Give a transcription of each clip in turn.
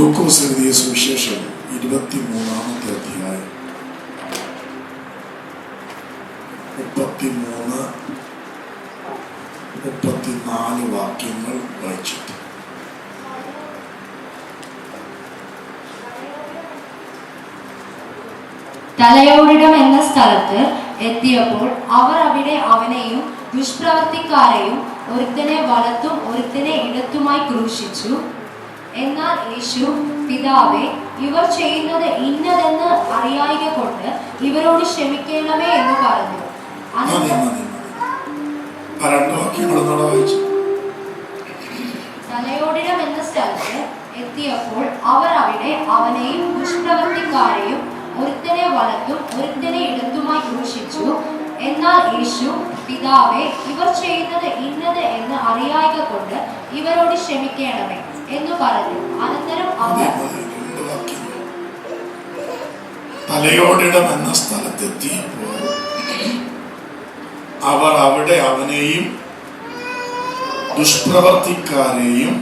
ലൂക്കോസ് എഴുതിയ സുവിശേഷം 23-ാമത്തെ അധ്യായം 33-34 വാക്യങ്ങൾ വായിച്ചിട്ട്. തലയോടിടം എന്ന സ്ഥലത്ത് എത്തിയപ്പോൾ അവർ അവിടെ അവനെയും ദുഷ്പ്രവർത്തിക്കാരെയും ഒരുത്തനെ വലത്തും ഒരുത്തനെ ഇടത്തുമായി ക്രൂശിച്ചു. എന്നാൽ യേശു, പിതാവേ, ഇവർ ചെയ്യുന്നത് ഇന്നതെന്ന് അറിയായിക കൊണ്ട് ഇവരോട് ക്ഷമിക്കണമേ എന്ന് പറഞ്ഞു. തലയോടിടം എന്ന സ്ഥലത്ത് എത്തിയപ്പോൾ അവർ അവിടെ അവനെയും ദുഷ്പ്രവർത്തിക്കാരെയും ഒരുത്തനെ വലത്തും ഒരുത്തനെ ഇടത്തുമായി ക്രൂശിച്ചു. എന്നാൽ യേശു, പിതാവേ, ഇവർ ചെയ്യുന്നത് ഇന്നത് എന്ന് അറിയായിക കൊണ്ട് ഇവരോട് ക്ഷമിക്കണമേ എന്ന് പറഞ്ഞു. അനന്തരം അവർ തലയോടിടം എന്ന സ്ഥലത്തെത്തിയപ്പോൾ അവർ അവിടെ അവനെയും ദുഷ്പ്രവർത്തിക്കാരെയും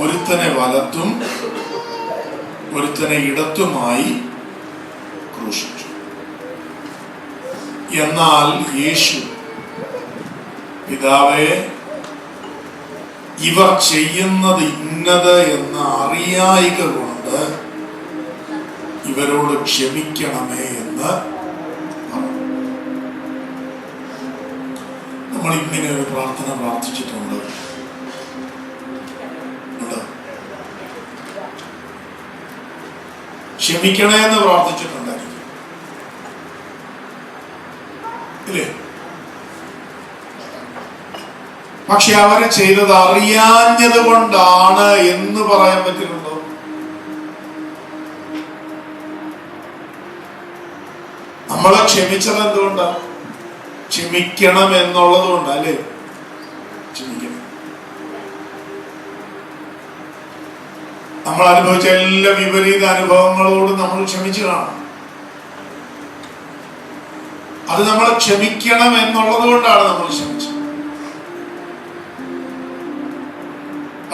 ഒരുത്തനെ വലത്തും ഒരുത്തനെ ഇടത്തുമായി ക്രൂശിച്ചു. എന്നാൽ യേശു, പിതാവേ, ഇവർ ചെയ്യുന്നത് ഇന്നത് എന്ന് അറിയായിക കൊണ്ട് ഇവരോട് ക്ഷമിക്കണമേ എന്ന് പറഞ്ഞു. നമ്മൾ ഇങ്ങനെ ഒരു പ്രാർത്ഥന പ്രാർത്ഥിച്ചിട്ടുണ്ട്. ക്ഷമിക്കണേ എന്ന് പ്രാർത്ഥിച്ചിട്ടുണ്ടായിരിക്കും, ഇല്ലേ? പക്ഷെ അവര് ചെയ്തത് അറിയാഞ്ഞത് കൊണ്ടാണ് എന്ന് പറയാൻ പറ്റിയിട്ടുണ്ടോ? നമ്മളെ ക്ഷമിച്ചത് എന്തുകൊണ്ടാണ്? ക്ഷമിക്കണം എന്നുള്ളത് കൊണ്ടാ, അല്ലേ? ക്ഷമിക്കണം. നമ്മൾ അനുഭവിച്ച എല്ലാ വിപരീത അനുഭവങ്ങളോടും നമ്മൾ ക്ഷമിച്ചു കാണണം. അത് നമ്മൾ ക്ഷമിക്കണം എന്നുള്ളത് കൊണ്ടാണ് നമ്മൾ ക്ഷമിച്ചത്.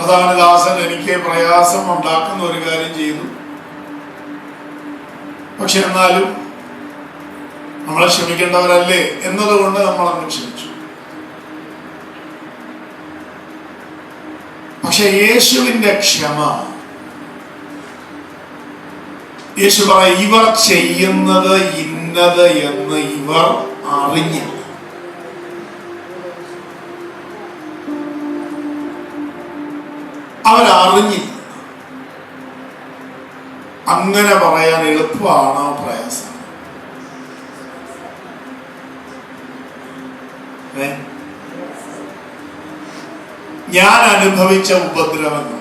അതാണ് ദാസൻ എനിക്ക് പ്രയാസം ഉണ്ടാക്കുന്ന ഒരു കാര്യം ചെയ്തു, പക്ഷെ എന്നാലും നമ്മളെ ക്ഷമിക്കേണ്ടവരല്ലേ എന്നതുകൊണ്ട് നമ്മൾ അങ്ങ് ക്ഷമിച്ചു. പക്ഷെ യേശുവിന്റെ ക്ഷമ, യേശു പറയും, ഇവർ ചെയ്യുന്നത് ഇന്നത് എന്ന് ഇവർ അറിഞ്ഞില്ല. അവരറിഞ്ഞില്ല. അങ്ങനെ പറയാൻ എളുപ്പമാണോ പ്രയാസം? ഞാൻ അനുഭവിച്ച ഉപദ്രവങ്ങൾ,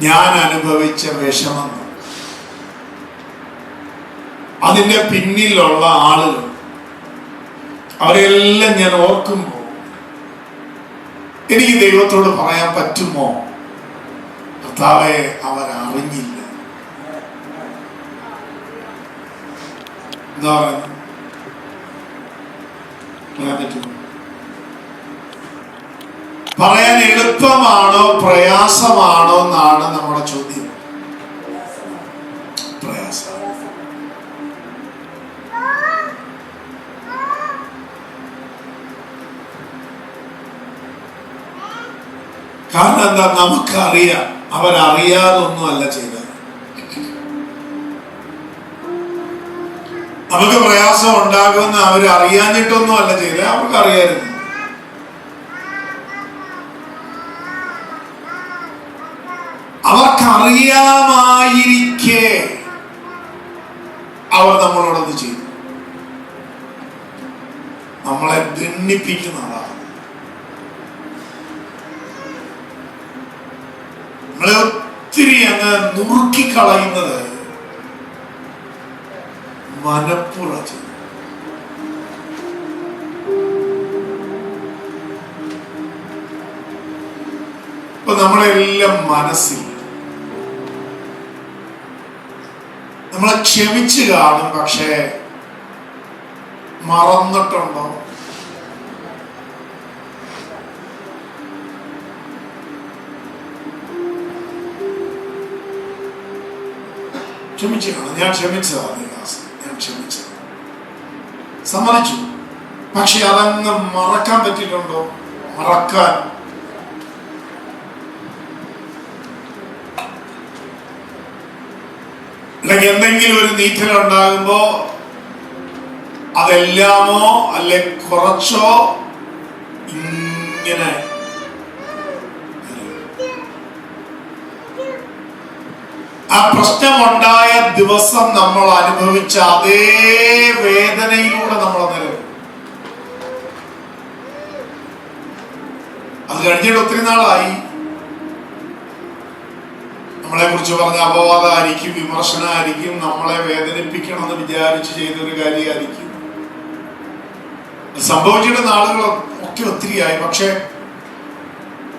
ഞാൻ അനുഭവിച്ച വിഷമങ്ങൾ, അതിന്റെ പിന്നിലുള്ള ആളുകൾ, അവരെല്ലാം ഞാൻ ഓർക്കുമ്പോൾ എനിക്ക് ദൈവത്തോട് പറയാൻ പറ്റുമോ, കർത്താവേ, അവരറിഞ്ഞില്ല? എന്താ പറയുന്നത്? പറയാൻ പറ്റുമോ? പറയാൻ എളുപ്പമാണോ പ്രയാസമാണോ എന്നാണ് നമ്മുടെ ചോദ്യം. പ്രയാസം. കാരണം എന്താ? നമുക്കറിയാം അവരറിയാതൊന്നും അല്ല ചെയ്തത്. നമുക്ക് പ്രയാസം ഉണ്ടാകുമെന്ന് അവരറിയാഞ്ഞിട്ടൊന്നും അല്ല ചെയ്തത്, അവർക്കറിയായിരുന്നു. അവർക്കറിയാമായിരിക്കെ അവർ നമ്മളോടത് ചെയ്തു. നമ്മളെ ദണ്ഡിപ്പിക്കുന്നതാണ്. നമ്മളെ ഒത്തിരി അങ്ങ് നുറുക്കിക്കളയുന്നത് മനപ്പൂർവ്വം ചെയ്തു. ഇപ്പൊ നമ്മളെല്ലാം മനസ്സിൽ നമ്മളെ ക്ഷമിച്ചു കാണും, പക്ഷേ മറന്നിട്ടുണ്ടോ? ക്ഷമിച്ചാണ്. ഞാൻ ക്ഷമിച്ചതാണ് ദാസ്, ഞാൻ ക്ഷമിച്ചത്, സമ്മതിച്ചു. പക്ഷെ അതങ്ങ് മറക്കാൻ പറ്റിയിട്ടുണ്ടോ? മറക്കാൻ അല്ലെങ്കിൽ എന്തെങ്കിലും ഒരു നീറ്റലുണ്ടാകുമ്പോ അതെല്ലാമോ അല്ലെ കുറച്ചോ ഇങ്ങനെ ആ പ്രശ്നമുണ്ടായ ദിവസം നമ്മൾ അനുഭവിച്ച അതേ വേദനയിലൂടെ നമ്മൾ നിലവിൽ. അത് കഴിഞ്ഞിട്ട് ഒത്തിരി നാളായി. നമ്മളെ കുറിച്ച് പറഞ്ഞ അപവാദമായിരിക്കും, വിമർശനമായിരിക്കും, നമ്മളെ വേദനിപ്പിക്കണമെന്ന് വിചാരിച്ച് ചെയ്തൊരു കാര്യമായിരിക്കും. സംഭവിച്ചിട്ട് നാളുകൾ ഒക്കെ ഒത്തിരിയായി. പക്ഷെ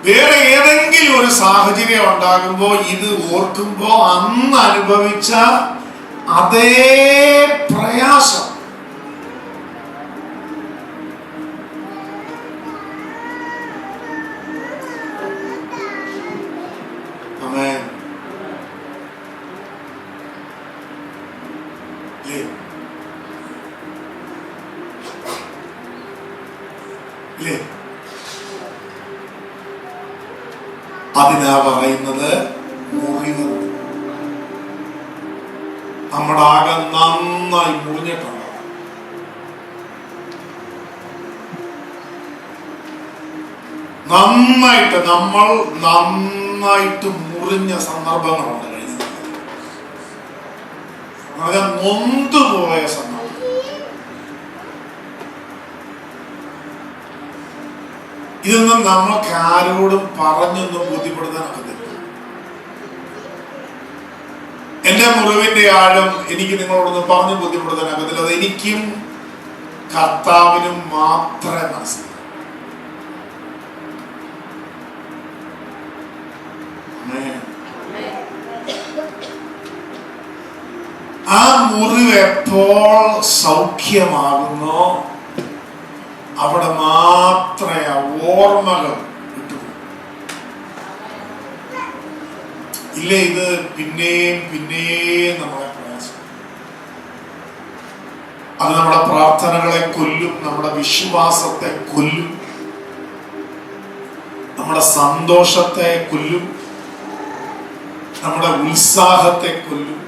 വേറെ ഏതെങ്കിലും ഒരു സാഹചര്യം ഉണ്ടാകുമ്പോ ഇത് ഓർക്കുമ്പോ അന്ന് അനുഭവിച്ച അതേ പ്രയാസം അതിനാ പറയുന്നത് മുറിവ്. നമ്മുടെ ആകെ നന്നായി മുറിഞ്ഞിട്ടുണ്ട്. നമ്മൾ നന്നായിട്ട് മുറിഞ്ഞ സന്ദർഭങ്ങളുണ്ട് കഴിഞ്ഞത്. നൊന്തുപോയ സന്ദർഭം. ഇതൊന്നും നമുക്ക് ആരോടും പറഞ്ഞൊന്നും ബോധ്യപ്പെടുത്താനൊക്കത്തില്ല. എന്റെ മുറിവിന്റെ ആഴം എനിക്ക് നിങ്ങളോടൊന്നും പറഞ്ഞു ബോധ്യപ്പെടുത്താനൊക്കത്തില്ല. അത് എനിക്കും കർത്താവിനും മാത്രമേ മനസ്സിലാക്കൂ. ആ മുറിവ് എപ്പോൾ സൗഖ്യമാകുന്നോ അവിടെ മാത്രമേ ആ ഓർമ്മകൾ കിട്ടുള്ളൂ. ഇല്ലേ ഇത് പിന്നെയും പിന്നെയും നമ്മളെ പ്രയാസം. അത് നമ്മുടെ പ്രാർത്ഥനകളെ കൊല്ലും, നമ്മുടെ വിശ്വാസത്തെ കൊല്ലും, നമ്മുടെ സന്തോഷത്തെ കൊല്ലും, നമ്മുടെ ഉത്സാഹത്തെ കൊല്ലും.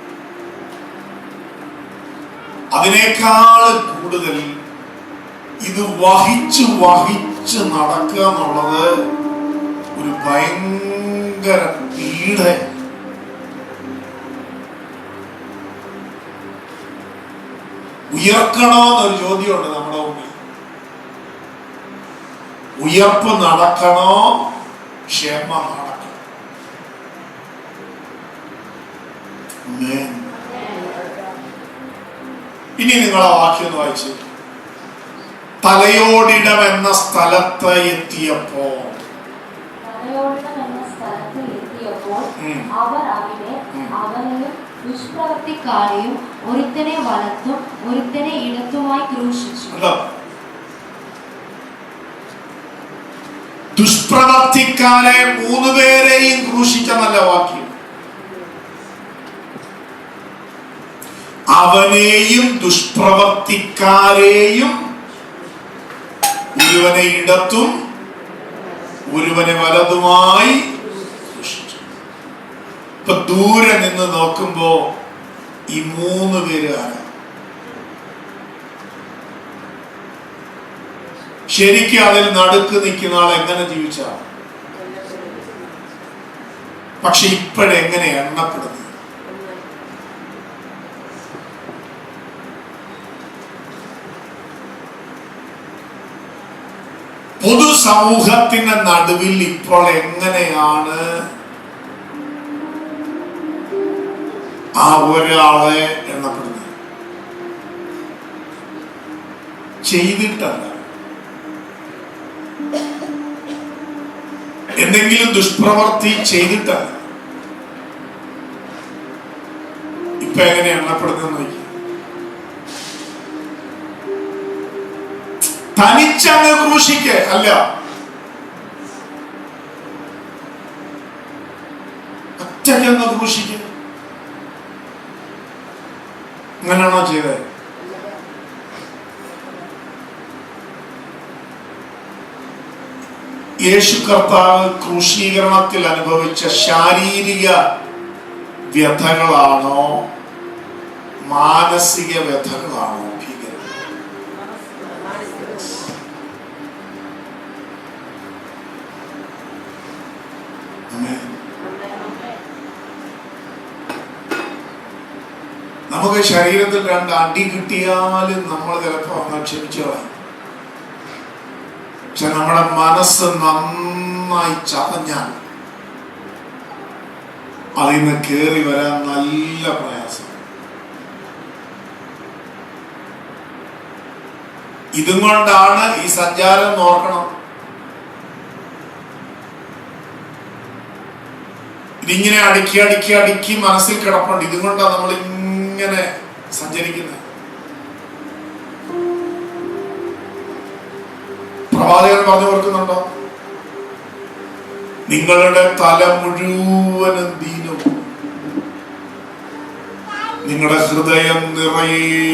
അതിനേക്കാൾ കൂടുതൽ ഇത് വഹിച്ച് നടക്കുക എന്നുള്ളത് ഒരു ഭയങ്കര പീഡ. ഉയർക്കണോ എന്നൊരു ചോദ്യമുണ്ട് നമ്മുടെ മുമ്പിൽ. ഉയർപ്പ് നടക്കണോ, ക്ഷേമം നടക്കണം? ഇനി നിങ്ങൾ ആ വാക്യം ഒന്ന് വായിച്ചു. തലയോടിടം എന്ന സ്ഥലത്ത് എത്തിയപ്പോൾ അവർ അവിടെ അവനെയും ദുഷ്പ്രവൃത്തിക്കാരെയും ഒരുത്തനെ വലത്തും ഒരുത്തനെ ഇടത്തുമായി ക്രൂശിച്ചു. ദുഷ്പ്രവൃത്തിക്കാരെ 3 പേരെയും ക്രൂശിച്ച നല്ല വാക്യം. അവനെയും ദുഷ്പ്രവൃത്തിക്കാരെയും ഒരുവനെ ഇടത്തും ഒരുവനെ വലതുമായി ക്രൂശിച്ചു. ഇപ്പൊ ദൂരെ നിന്ന് നോക്കുമ്പോ ഈ 3 പേര് ആരാ? ശരിക്കും അതിൽ നടുക്ക് നിൽക്കുന്ന ആൾ എങ്ങനെ ജീവിച്ച, പക്ഷെ ഇപ്പോഴെങ്ങനെ എണ്ണപ്പെടുന്നത്? പൊതുസമൂഹത്തിന്റെ നടുവിൽ ഇപ്പോൾ എങ്ങനെയാണ് ആ ഒരാളെ എണ്ണപ്പെടുന്നത്? ചെയ്തിട്ടല്ല, എന്തെങ്കിലും ദുഷ്പ്രവൃത്തി ചെയ്തിട്ടല്ല. ഇപ്പൊ എങ്ങനെ എണ്ണപ്പെടുന്നത് നോക്കി. തനിച്ചങ്ങ് ക്രൂശിക്ക അല്ല, ഒറ്റയ്ക്കങ്ങ് ക്രൂശിക്ക. അങ്ങനെയാണോ ചെയ്തത്? യേശു കർത്താവ് ക്രൂശീകരണത്തിൽ അനുഭവിച്ച ശാരീരിക വ്യഥകളാണോ മാനസിക വ്യഥകളാണോ ഭീകരം? നമുക്ക് ശരീരത്തിൽ 2 അടി കിട്ടിയാലും നമ്മൾ ചിലപ്പോ അങ്ങ് ക്ഷമിച്ചു കളയും. പക്ഷെ നമ്മുടെ മനസ്സ് നന്നായി ചതഞ്ഞാൽ അതിൽ നിന്ന് കയറി വരാൻ നല്ല പ്രയാസം. ഇതും കൊണ്ടാണ് ഈ സഞ്ചാരം നോക്കണം. ഇതിങ്ങനെ അടുക്കി അടുക്കി അടുക്കി മനസ്സിൽ കിടപ്പുണ്ട്. ഇതും കൊണ്ടാണ് നമ്മൾ ഇങ്ങനെ സഞ്ചരിക്കുന്നത്. പ്രവാചകൻ പറഞ്ഞു കൊടുക്കുന്നുണ്ടോ? നിങ്ങളുടെ തല മുഴുവനും ദീനും, നിങ്ങളുടെ ഹൃദയം നിറയെ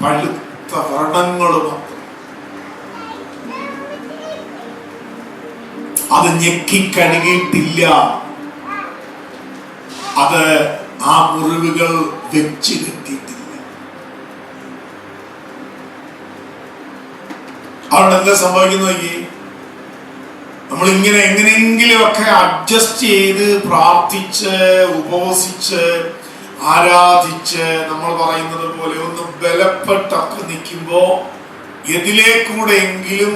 പഴുത്ത വ്രണങ്ങളും, അത് ഞെക്കിക്കഴുകിയിട്ടില്ല, അത് ആ മുറിവുകൾ വെച്ച് കെട്ടിയിട്ടില്ല. അവിടെ എന്താ സംഭവിക്കുന്നു? നമ്മളിങ്ങനെ എങ്ങനെയെങ്കിലും ഒക്കെ അഡ്ജസ്റ്റ് ചെയ്ത് പ്രാർത്ഥിച്ച് ഉപവസിച്ച് ആരാധിച്ച് നമ്മൾ പറയുന്നത് പോലെ ഒന്ന് ബലപ്പെട്ടൊക്കെ നിൽക്കുമ്പോ എതിലേക്കൂടെ എങ്കിലും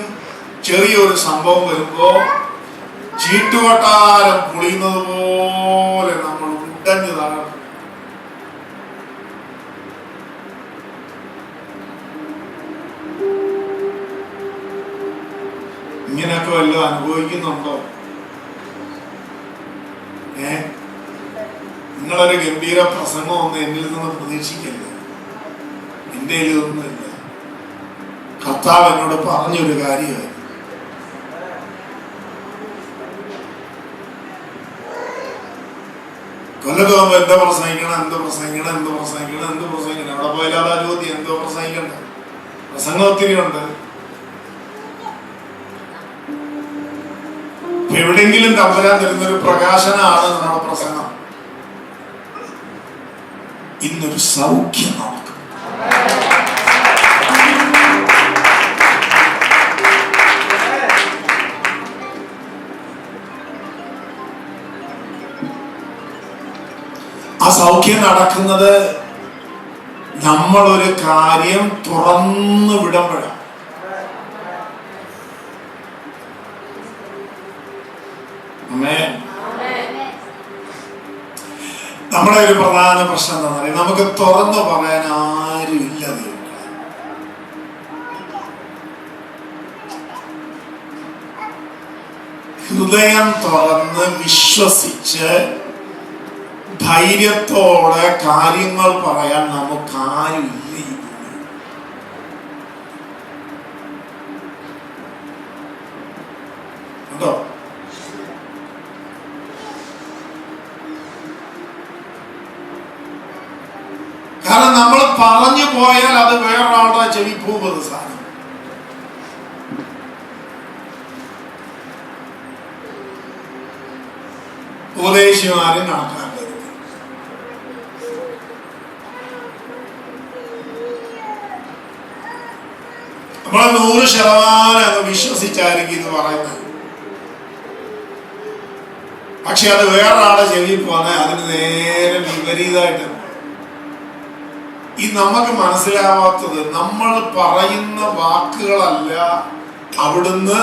ചെറിയൊരു സംഭവം വരുമ്പോ ചീട്ടുകൊട്ടാരം പൊളിയുന്നത് പോലെ നമ്മൾ ഉടഞ്ഞു താഴെ. ഇങ്ങനെയൊക്കെ വല്ലതും അനുഭവിക്കുന്നുണ്ടോ? നിങ്ങളൊരു ഗംഭീര പ്രസംഗമൊന്നും എന്നിൽ നിന്ന് പ്രതീക്ഷിക്കല്ല. എന്റെ ഇതൊന്നുമില്ല. കർത്താവ് എന്നോട് പറഞ്ഞൊരു കാര്യമായി. കൊല്ലത്തോകുമ്പോ എന്തോ പ്രസംഗിക്കണം, എന്തോ പ്രസംഗിക്കണം, എന്തോ പ്രസംഗിക്കണം, എന്തോ പ്രസംഗിക്കണം. അവിടെ പോയാലാ ചോദ്യം എന്തോ പ്രസംഗിക്കണ്ട. പ്രസംഗം ഒത്തിരി ഉണ്ട്. എവിടെയെങ്കിലും തമ്പുരാൻ തരുന്നൊരു പ്രകാശനാണ് നമ്മുടെ പ്രസംഗം. ഇന്നൊരു സൗഖ്യം നമുക്ക്. ആ സൗഖ്യം നടക്കുന്നത് നമ്മളൊരു കാര്യം തുറന്നു വിടുമ്പോഴാണ്. നമ്മുടെ ഒരു പ്രധാന പ്രശ്നം എന്താ പറയുക? നമുക്ക് തുറന്നു പറയാൻ ആരും ഇല്ലത്. ഹൃദയം തുറന്ന് വിശ്വസിച്ച് ധൈര്യത്തോടെ കാര്യങ്ങൾ പറയാൻ നമുക്കാരും ഇല്ല. കേട്ടോ? കാരണം നമ്മൾ പറഞ്ഞു പോയാൽ അത് വേറൊരാളുടെ ചെവി പോകുന്നത് സാധനം. ഉപദേശിമാരും കണക്കാക്കരുത്. നമ്മൾ 100% അങ്ങ് വിശ്വസിച്ചായിരിക്കും ഇത് പറയുന്നത്. പക്ഷെ അത് വേറൊരാളുടെ ചെവി പോന്നെ അതിന് നേരെ വിപരീതമായിട്ട്. ഈ നമുക്ക് മനസ്സിലാവാത്തത് നമ്മൾ പറയുന്ന വാക്കുകളല്ല അവിടുന്ന്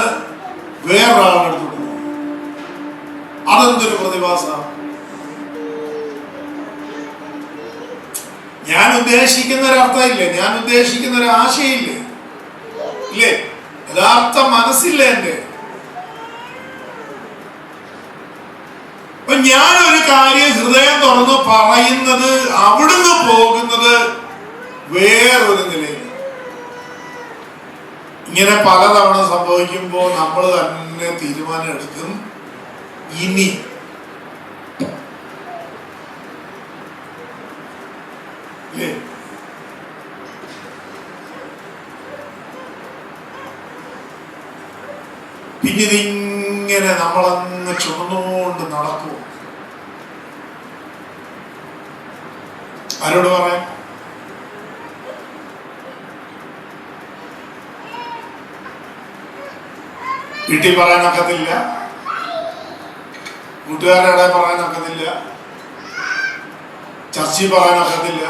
വേറൊരാളുടെ അടുത്ത് പോകും. അതെന്തൊരു പ്രതിഭാസം! ഞാൻ ഉദ്ദേശിക്കുന്ന ഒരർത്ഥമില്ലേ, ഞാൻ ഉദ്ദേശിക്കുന്ന ഒരു ആശയില്ലേ, ഇല്ലേ? യഥാർത്ഥ മനസ്സില്ല എന്റെ. അപ്പൊ ഞാനൊരു കാര്യം ഹൃദയം തുറന്ന് പറയുന്നത് അവിടുന്ന് പോകുന്നത് വേറൊരു നിലയിൽ. ഇങ്ങനെ പലതവണ സംഭവിക്കുമ്പോൾ നമ്മൾ തന്നെ തീരുമാനം എടുക്കും, ഇനി പിന്നിതിങ്ങനെ നമ്മളങ്ങ് ചുമന്നുകൊണ്ട് നടക്കും. ആരോട് പറയാം? വീട്ടിൽ പറയാനൊക്കത്തില്ല, കൂട്ടുകാരുടെ ഇടയിൽ പറയാനൊക്കത്തില്ല, ചർച്ചയിൽ പറയാനൊക്കത്തില്ല.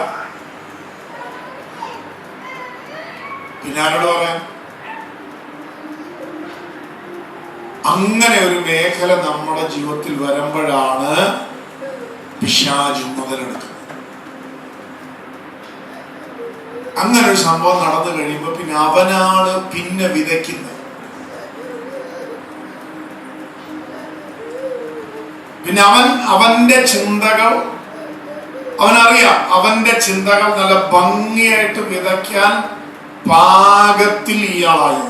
പിന്നെ ആരോട് പറയാൻ? അങ്ങനെ ഒരു മേഖല നമ്മുടെ ജീവിതത്തിൽ വരുമ്പോഴാണ് പിശാച് മുതലെടുക്കുന്നത്. അങ്ങനെ ഒരു സംഭവം നടന്നു കഴിയുമ്പോൾ പിന്നെ അവനാണ് പിന്നെ വിതയ്ക്കുന്നത്. പിന്നെ അവന്റെ ചിന്തകൾ അവനറിയാം. അവന്റെ ചിന്തകൾ നല്ല ഭംഗിയായിട്ട് വിതയ്ക്കാൻ പാകത്തിൽ ഇയാളായി.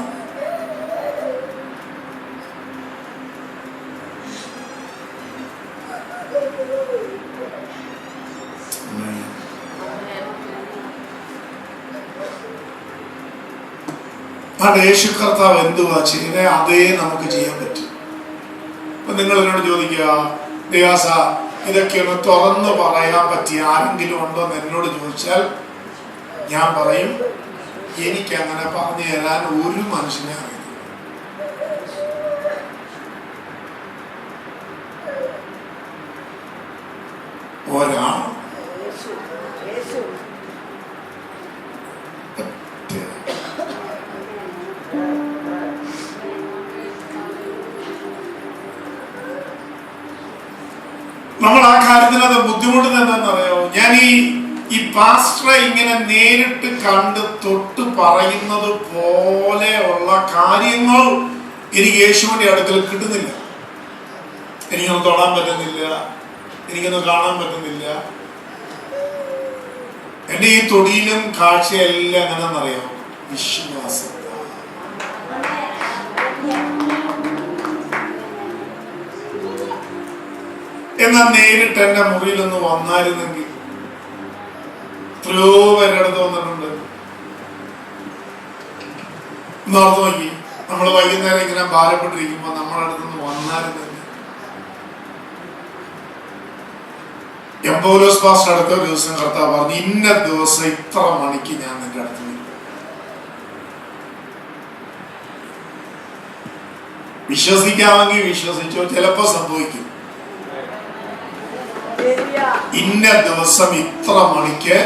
യേശു കർത്താവ് എന്തുവാ ചെയ്യുന്നത്? അതേ നമുക്ക് ചെയ്യാൻ പറ്റും. അപ്പൊ നിങ്ങൾ എന്നോട് ചോദിക്കുക, ദേവാസ ഇതൊക്കെ ഒന്ന് തുറന്നു പറയാൻ പറ്റിയ ആരെങ്കിലും ഉണ്ടോ എന്ന് എന്നോട് ചോദിച്ചാൽ ഞാൻ പറയും, എനിക്ക് അങ്ങനെ പറഞ്ഞു തരാൻ ഒരു മനുഷ്യനെ അറിയില്ല. ഒരാൾ നമ്മൾ ആ കാര്യത്തിനകത്ത് ബുദ്ധിമുട്ടുന്നത് എന്താണെന്നറിയോ? ഞാൻ ഈ പാസ്റ്ററെ ഇങ്ങനെ നേരിട്ട് കണ്ട് തൊട്ട് പറയുന്നത് പോലെയുള്ള കാര്യങ്ങൾ എനിക്ക് യേശുവിന്റെ അടുക്കൽ കിട്ടുന്നില്ല. എനിക്കൊന്ന് തൊടാൻ പറ്റുന്നില്ല, എനിക്കൊന്ന് കാണാൻ പറ്റുന്നില്ല. എന്റെ ഈ തൊടിയിലും കാഴ്ചയെല്ലാം എങ്ങനെയാണെന്നറിയാം? വിശ്വാസം. എന്നാൽ നേരിട്ട് എന്റെ മുറിയിലൊന്ന് വന്നായിരുന്നെങ്കിൽ. എത്രയോ പേരുടെ അടുത്ത് വന്നിട്ടുണ്ട്. നോർത്ത് നോക്കി, നമ്മൾ വൈകുന്നേരം ഇങ്ങനെ ഭാരപ്പെട്ടിരിക്കുമ്പോ നമ്മുടെ അടുത്തൊന്ന് വന്നായിരുന്നെങ്കിൽ. പൗലോസ് പാസ്റ്റർ അടുത്ത ഒരു ദിവസം കർത്താവ് പറഞ്ഞു, ഇന്ന ദിവസം ഇത്ര മണിക്ക് ഞാൻ നിന്റെ അടുത്ത് വരും. വിശ്വസിക്കാമെങ്കിൽ വിശ്വസിച്ചോ, ചിലപ്പോ സംഭവിക്കും. ഇന്ന ദിവസം ഇത്ര മണിക്ക്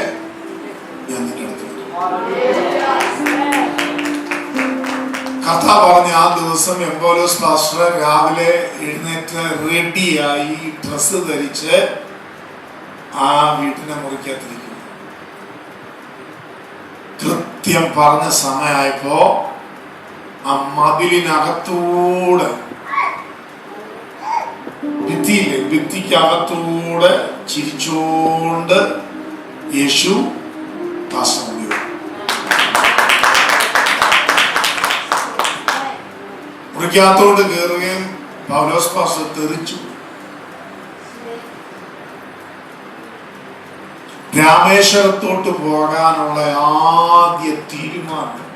ഞാൻ നിന്റെ അടുത്ത് വരും. കർത്താവ് പറഞ്ഞ ആ ദിവസം പൗലോസ് പാസ്റ്റർ രാവിലെ എഴുന്നേറ്റ് റെഡിയായി ഡ്രസ്സ് ധരിച്ച് ആ വീട്ടിനെ മുറിക്കകത്തിരിക്കുന്നു. കൃത്യം പറഞ്ഞ സമയമായപ്പോ ആ മതിലിനകത്തൂടെ, ഭിത്തിക്കകത്തൂടെ ചിരിച്ചോണ്ട് യേശു മുറിക്കകത്തോട് കയറുകയും പൗലോസ് പാസ്റ്റർ തെറിച്ചു. രാമേശ്വരത്തോട്ട് പോകാനുള്ള ആദ്യ തീരുമാനം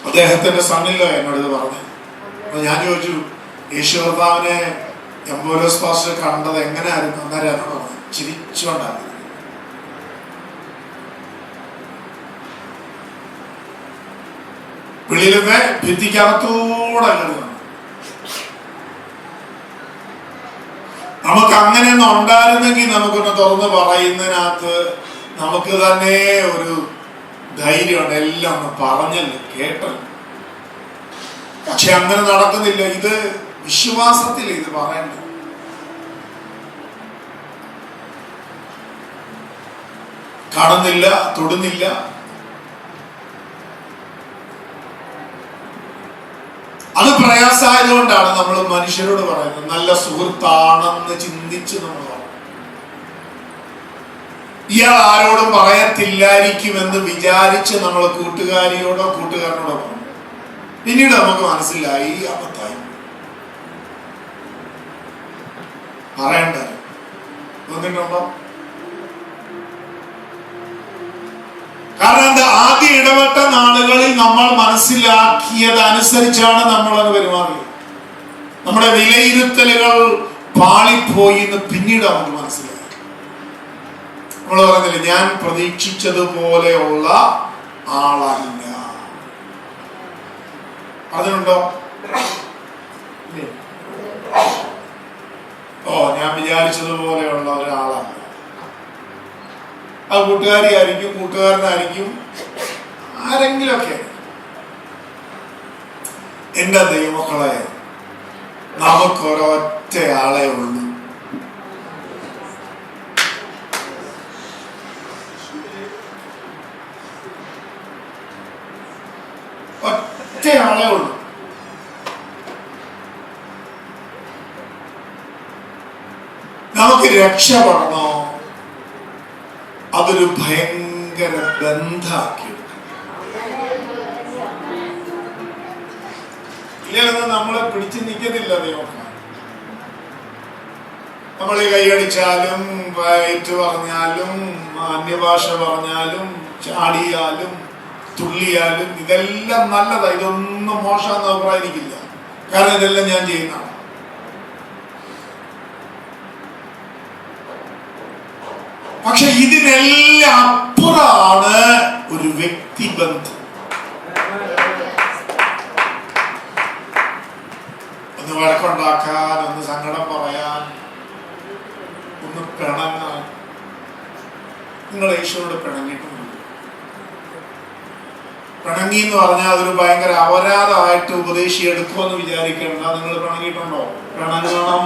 അദ്ദേഹത്തിന്റെ സണ്ണിലോ എന്നോട് പറഞ്ഞു. അപ്പൊ ഞാൻ ചോദിച്ചു, യേശു കർത്താവിനെ പൗലോസ് പാസ്റ്റർ കണ്ടത് എങ്ങനെയായിരുന്നു? അന്നേരം എന്നോട് പറഞ്ഞു, ചിരിച്ചുകൊണ്ടായിരുന്നു. വെളിയിലത്തെ ഭിത്തിക്കകത്തൂടെ കയറുന്നു. നമുക്ക് അങ്ങനെയൊന്നും ഉണ്ടായിരുന്നെങ്കിൽ നമുക്കൊന്ന് തുറന്ന് പറയുന്നതിനകത്ത് നമുക്ക് തന്നെ ഒരു ധൈര്യമുണ്ട്. എല്ലാം ഒന്ന് പറഞ്ഞല്ലോ, കേട്ടല്ലോ. പക്ഷെ അങ്ങനെ നടക്കുന്നില്ല. ഇത് വിശ്വാസത്തിൽ ഇത് പറയണ്ട. കാണുന്നില്ല, തൊടുന്നില്ല. അത് പ്രയാസമായതുകൊണ്ടാണ് നമ്മൾ മനുഷ്യരോട് പറയുന്നത്, നല്ല സുഹൃത്താണെന്ന് ചിന്തിച്ച് നമ്മൾ പറയും. ഇയാൾ ആരോടും പറയത്തില്ലായിരിക്കുമെന്ന് വിചാരിച്ച് നമ്മൾ കൂട്ടുകാരിയോടോ കൂട്ടുകാരനോടോ പറയും. പിന്നീട് നമുക്ക് മനസ്സിലായി അബദ്ധായി. പറയണ്ട. തോന്നിട്ടുണ്ടോ? കാരണം എന്താ, ആദ്യ ഇടപെട്ട നാളുകളിൽ നമ്മൾ മനസ്സിലാക്കിയതനുസരിച്ചാണ് നമ്മൾ അത് പെരുമാറിയത്. നമ്മുടെ വിലയിരുത്തലുകൾ പാളിപ്പോയി എന്ന് പിന്നീട് നമുക്ക് മനസ്സിലായി. നമ്മൾ പറയുന്നില്ല, ഞാൻ പ്രതീക്ഷിച്ചതുപോലെയുള്ള ആളല്ല. അതിനുണ്ടോ? ഞാൻ വിചാരിച്ചതുപോലെയുള്ള ഒരാളല്ല. ആ കൂട്ടുകാരി ആയിരിക്കും, കൂട്ടുകാരനായിരിക്കും, ആരെങ്കിലുമൊക്കെ. എന്റെ ദൈവമക്കളെ, നമുക്കൊരൊറ്റ ആളെ ഉള്ളൂ. ഒറ്റ ആളെ ഉള്ളൂ. നമുക്ക് രക്ഷപ്പെടണോ? അതൊരു ഭയങ്കര ബന്ധാക്കി ഇല്ലെന്ന് നമ്മളെ പിടിച്ചു നിൽക്കത്തില്ല ദൈവം. നമ്മൾ ഈ കൈയടിച്ചാലും വയറ്റ് പറഞ്ഞാലും അന്യഭാഷ പറഞ്ഞാലും ചാടിയാലും തുള്ളിയാലും ഇതെല്ലാം നല്ലതാ. ഇതൊന്നും മോശമെന്ന് അഭിപ്രായമില്ല. കാരണം ഇതെല്ലാം ഞാൻ ചെയ്യുന്നതാണ്. പക്ഷെ ഇതിനെല്ലാം അപ്പുറമാണ് ഒരു വ്യക്തിബന്ധം. ഒന്ന് വഴക്കുണ്ടാക്കാൻ, ഒന്ന് സങ്കടം പറയാൻ, ഒന്ന് പിണങ്ങാൻ. നിങ്ങൾ യേശുവോട് പിണങ്ങിയിട്ടുണ്ട്? പിണങ്ങി എന്ന് പറഞ്ഞാൽ അതൊരു ഭയങ്കര അപരാധമായിട്ട് ഉപദേശി എടുക്കുമെന്ന് വിചാരിക്കേണ്ട. നിങ്ങൾ പിണങ്ങിയിട്ടുണ്ടോ? പിണങ്ങണം.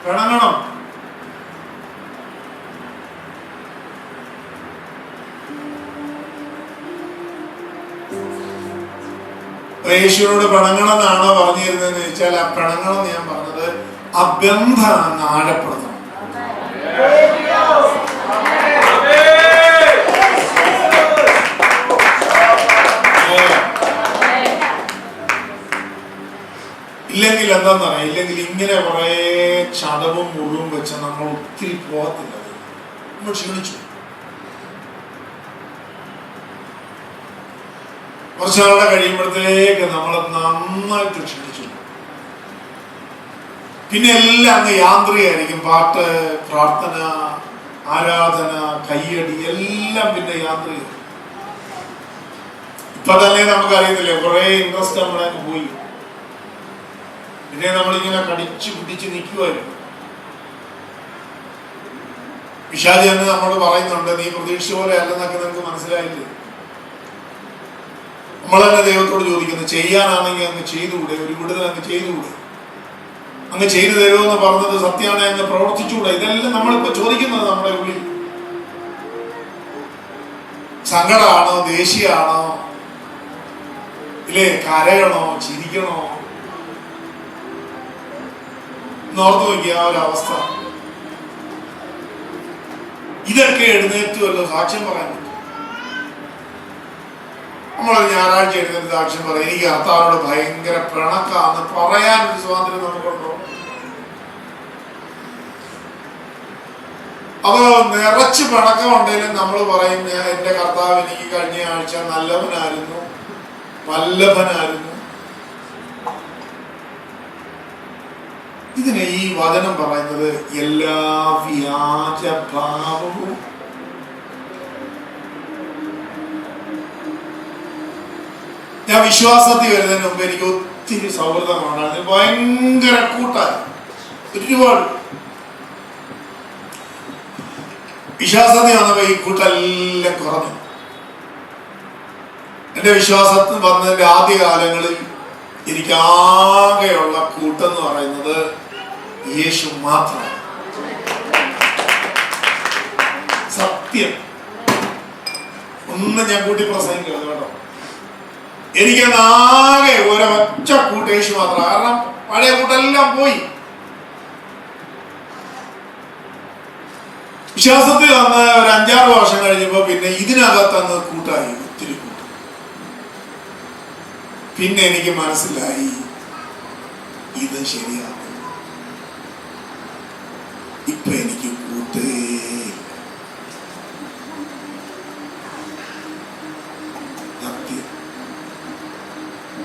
പിണങ്ങണം. യേശുവിനോട് പിണങ്ങണം എന്നാണോ പറഞ്ഞിരുന്നതെന്ന് ചോദിച്ചാൽ, ആ പിണങ്ങണം എന്ന് ഞാൻ പറഞ്ഞത് ആ ബന്ധം ആഴപ്പെടുത്തണം. ഇല്ലെങ്കിൽ എന്താന്നറിയാം, ഇല്ലെങ്കിൽ ഇങ്ങനെ കുറെ ചതവും മുറിവും വെച്ച് നമ്മൾ ഒത്തിരി പോകത്തില്ല. നമ്മൾ ക്ഷീണിച്ചു. കുറച്ചാളുടെ കഴിയുമ്പോഴത്തേക്ക് നമ്മൾ നന്നായിട്ട് ക്ഷണിച്ചു. പിന്നെ എല്ലാം അങ്ങ് യാന്ത്രികമായിരിക്കും. പാട്ട്, പ്രാർത്ഥന, ആരാധന, കയ്യടി എല്ലാം പിന്നെ യാന്ത്രിക. ഇപ്പൊ തന്നെ നമുക്കറിയുന്നില്ലേ, കുറെ ഇൻട്രസ്റ്റ് നമ്മളങ്ങ് പോയി. പിന്നെ നമ്മളിങ്ങനെ കടിച്ചു പിടിച്ച് നിൽക്കുമായിരുന്നു. പിശാചി തന്നെ നമ്മോട് പറയുന്നുണ്ട്, നീ പ്രതീക്ഷിച്ച പോലെ അല്ലെന്നൊക്കെ നിങ്ങൾക്ക് മനസ്സിലായില്ലേ? നമ്മൾ തന്നെ ദൈവത്തോട് ചോദിക്കുന്നു, ചെയ്യാനാണെങ്കിൽ അങ്ങ് ചെയ്തുകൂടെ? ഒരു വിടുതൽ അങ്ങ് ചെയ്തുകൂടെ? അങ്ങ് ചെയ്തു തരുമെന്ന് പറഞ്ഞത് സത്യമാണ്, അങ്ങ് പ്രവർത്തിച്ചുകൂടെ? ഇതെല്ലാം നമ്മളിപ്പോ ചോദിക്കുന്നത് നമ്മുടെ ഉള്ളിൽ. സങ്കടമാണോ? ദേഷ്യമാണോ? ഇല്ലേ? കരയണോ? ചിരിക്കണോ? നോർത്ത് നോക്കിയ ആ ഒരു അവസ്ഥ. ഇതൊക്കെ എഴുന്നേറ്റുമല്ലോ സാക്ഷ്യം പറയാൻ പറ്റും. നമ്മളൊരു ഞായറാഴ്ച എഴുന്നേറ്റ് സാക്ഷ്യം പറയാം, എനിക്ക് കർത്താവോട് ഭയങ്കര പിണക്കാന്ന് പറയാൻ ഒരു സ്വാതന്ത്ര്യം നമുക്കുണ്ടോ? അപ്പൊ നിറച്ച് പിണക്കം ഉണ്ടെങ്കിലും നമ്മൾ പറയും, എന്റെ കർത്താവ് എനിക്ക് കഴിഞ്ഞ ആഴ്ച നല്ലവനായിരുന്നു, വല്ലഭനായിരുന്നു. ഇതിനെ ഈ വചനം പറയുന്നത് എല്ലാ വ്യാജഭാവവും ഞാൻ വിശ്വാസത്തിൽ വരുന്നതിന് മുമ്പ് എനിക്ക് ഒത്തിരി സൗഹൃദമാണ്. അതിന് ഭയങ്കര കൂട്ടായി ഒരുപാട്. വിശ്വാസത്തിൽ വന്നപ്പോ ഈ കൂട്ടെല്ലാം കുറഞ്ഞു. എന്റെ വിശ്വാസത്തിൽ വന്നതിന്റെ ആദ്യ കാലങ്ങളിൽ എനിക്ക് ആകെയുള്ള കൂട്ടെന്ന് പറയുന്നത് യേശു മാത്രമാണ്. സത്യം. ഒന്നും ഞാൻ കൂട്ടി പ്രസംഗിക്കരുത് കേട്ടോ. എനിക്കതാകെ ഒരൊറ്റ കൂട്ട് യേശു മാത്രം. കാരണം പഴയ കൂട്ടെല്ലാം പോയി. വിശ്വാസത്തിൽ വന്ന് ഒരു 5-6 വർഷം കഴിഞ്ഞപ്പോ പിന്നെ ഇതിനകത്തങ്ങ് കൂട്ടായി, ഒത്തിരി കൂട്ട്. പിന്നെ എനിക്ക് മനസ്സിലായി ഇത് ശരിയാണ്. ഇപ്പൊ എനിക്ക് കൂട്ടേ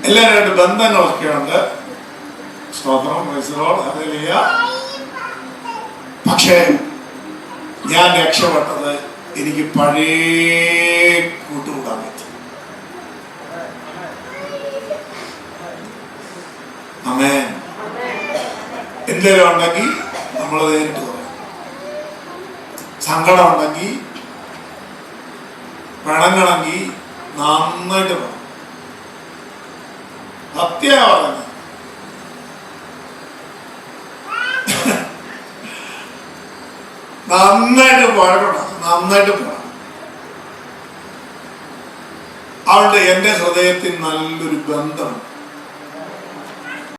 എല്ലാവരുമായിട്ട് ബന്ധങ്ങളൊക്കെ ഉണ്ട്. സ്തോത്രം, പ്രൈസ് ദി ലോർഡ്, ഹല്ലേലൂയ. പക്ഷേ ഞാൻ രക്ഷപ്പെട്ടത് എനിക്ക് പഴയ കൂട്ടുകൂടാൻ പറ്റി. ആമേൻ. എന്തെങ്കിലും ഉണ്ടെങ്കിൽ നമ്മൾ നേരിട്ട് പറയും. സങ്കടം ഉണ്ടെങ്കിൽ പിണങ്ങണമെങ്കിൽ നന്നായിട്ട് പറയും. സത്യ പറഞ്ഞു. നന്നായിട്ട് പാടണം, നന്നായിട്ട് പാടണം. അവിടെ എൻ്റെ ഹൃദയത്തിൽ നല്ലൊരു ബന്ധമുണ്ട്.